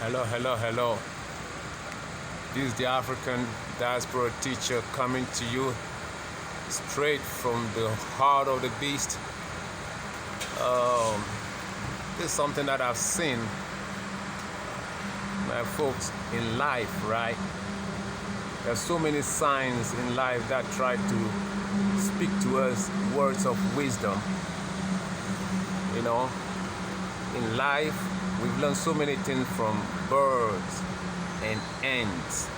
Hello, hello, hello. This is the African diaspora teacher coming to you straight from the heart of the beast. This is something that I've seen, my folks, in life, right? There's so many signs in life that try to speak to us words of wisdom. You know, in life, we've learned so many things from birds and ants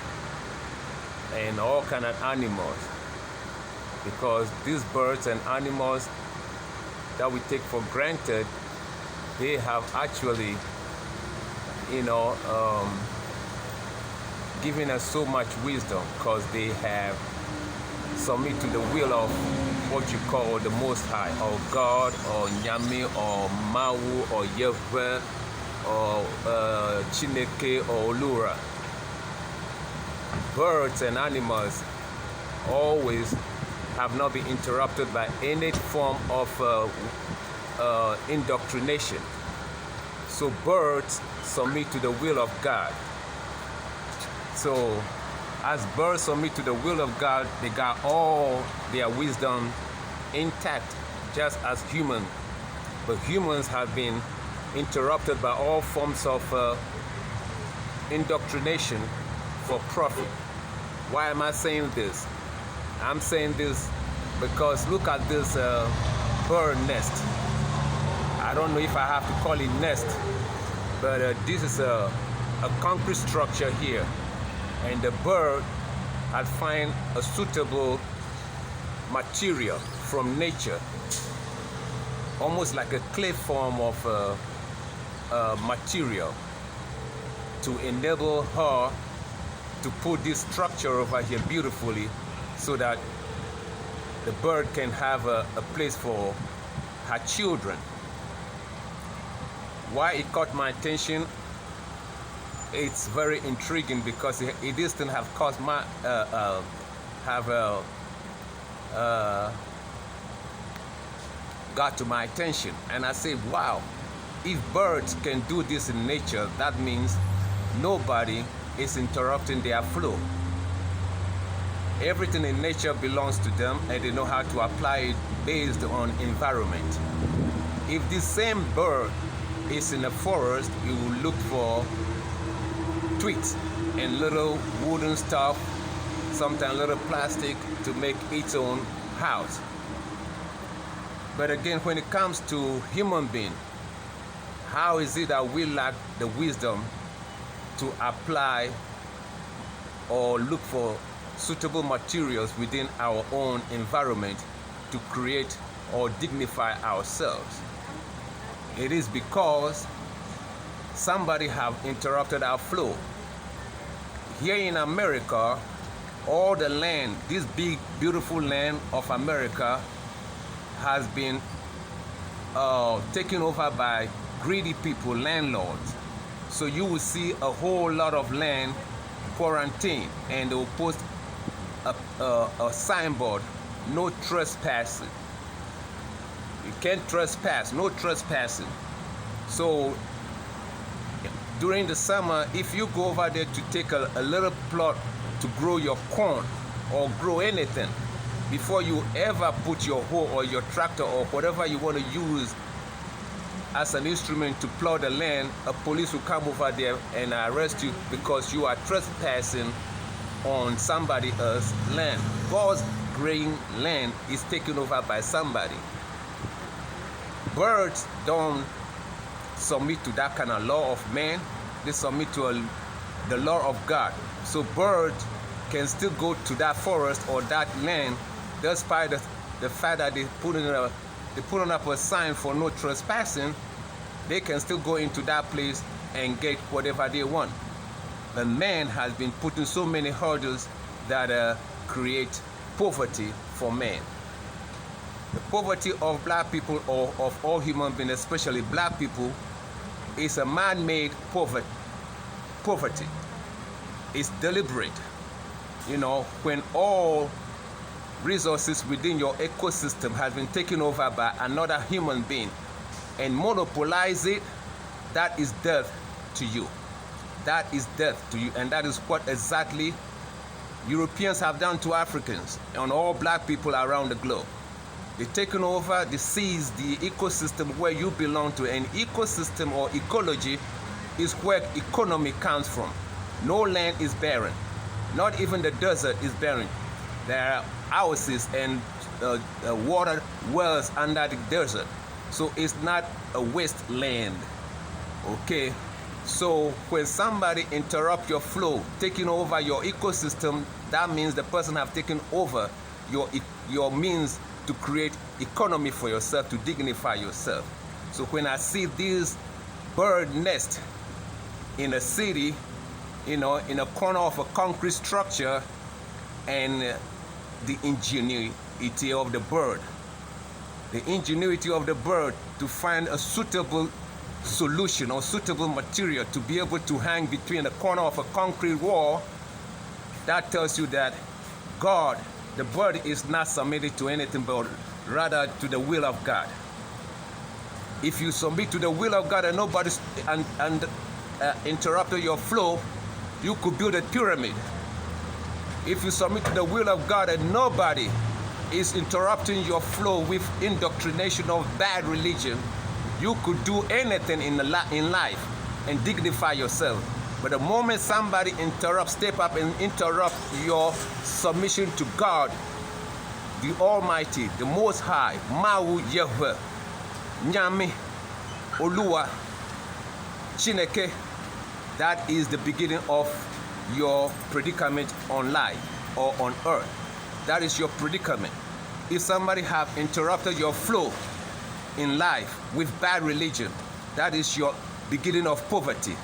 and all kind of animals, because these birds and animals that we take for granted, they have actually, given us so much wisdom, because they have submit to the will of what you call the Most High, or God, or Nyame, or Mau, or Yahweh, or Chineke, or Olura. Birds and animals always have not been interrupted by any form of indoctrination. So birds submit to the will of God. So as birds submit to the will of God, they got all their wisdom intact, just as humans. But humans have been interrupted by all forms of indoctrination for profit. Why am I saying this? I'm saying this because look at this bird nest. I don't know if I have to call it nest, but this is a concrete structure here, and the bird had find a suitable material from nature, almost like a clay form of material, to enable her to put this structure over here beautifully, so that the bird can have a place for her children. Why it caught my attention? It's very intriguing because this thing have caused my got to my attention, and I said, wow, if birds can do this in nature, that means nobody is interrupting their flow. Everything in nature belongs to them, and they know how to apply it based on environment. If this same bird is in a forest, you will look for twigs and little wooden stuff, sometimes little plastic, to make its own house. But again, when it comes to human being, how is it that we lack the wisdom to apply or look for suitable materials within our own environment to create or dignify ourselves? It is because somebody have interrupted our flow. Here in America, all the land, this big beautiful land of America, has been taken over by greedy people, landlords. So you will see a whole lot of land quarantined, and they will post a signboard, no trespassing. You can't trespass, no trespassing. So during the summer, if you go over there to take a little plot to grow your corn or grow anything, before you ever put your hoe or your tractor or whatever you want to use as an instrument to plow the land, a police will come over there and arrest you because you are trespassing on somebody else's land. God's green land is taken over by somebody. Birds don't submit to that kind of law of man. They submit to the law of God. So birds can still go to that forest or that land, despite the fact that they put on up a sign for no trespassing. They can still go into that place and get whatever they want. But man has been putting so many hurdles that create poverty for man. The poverty of black people, or of all human beings, especially black people, is a man-made poverty. It's deliberate. When all resources within your ecosystem has been taken over by another human being and monopolize it, that is death to you. that is death to you. And that is what exactly Europeans have done to Africans and all black people around the globe. They've taken over, they seized the ecosystem where you belong to. And ecosystem or ecology is where economy comes from. No land is barren. Not even the desert is barren. There are oases and water wells under the desert. So it's not a wasteland. Okay? So when somebody interrupts your flow, taking over your ecosystem, that means the person have taken over your means to create economy for yourself, to dignify yourself. So when I see this bird nest in a city, in a corner of a concrete structure, and the ingenuity of the bird to find a suitable solution or suitable material to be able to hang between the corner of a concrete wall, that tells you that God, the bird, is not submitted to anything but rather to the will of God. If you submit to the will of God and nobody interrupted your flow, you could build a pyramid. If you submit to the will of God and nobody is interrupting your flow with indoctrination of bad religion, you could do anything in life and dignify yourself. But the moment somebody step up and interrupt your submission to God, the Almighty, the Most High, Mawu Yahweh, Nyame, Oluwa, Chineke, that is the beginning of your predicament on life or on earth. That is your predicament. If somebody have interrupted your flow in life with bad religion, that is your beginning of poverty.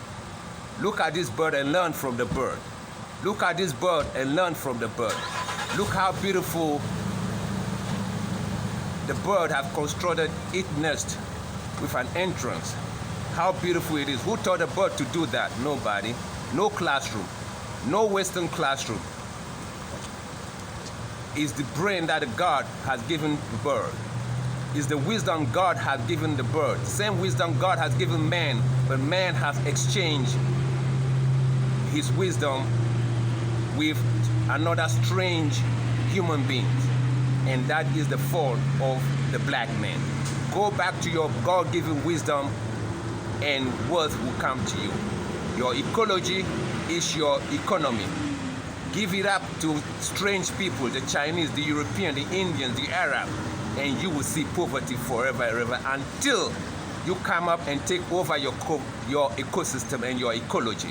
Look at this bird and learn from the bird. Look at this bird and learn from the bird. Look how beautiful the bird have constructed its nest with an entrance. How beautiful it is. Who taught the bird to do that? Nobody. No classroom. No Western classroom. It's the brain that God has given the bird. It's the wisdom God has given the bird. The same wisdom God has given man, but man has exchanged his wisdom with another strange human being. And that is the fault of the black man. Go back to your God-given wisdom and wealth will come to you. Your ecology is your economy. Give it up to strange people, the Chinese, the European, the Indians, the Arab, and you will see poverty forever and ever until you come up and take over your ecosystem and your ecology.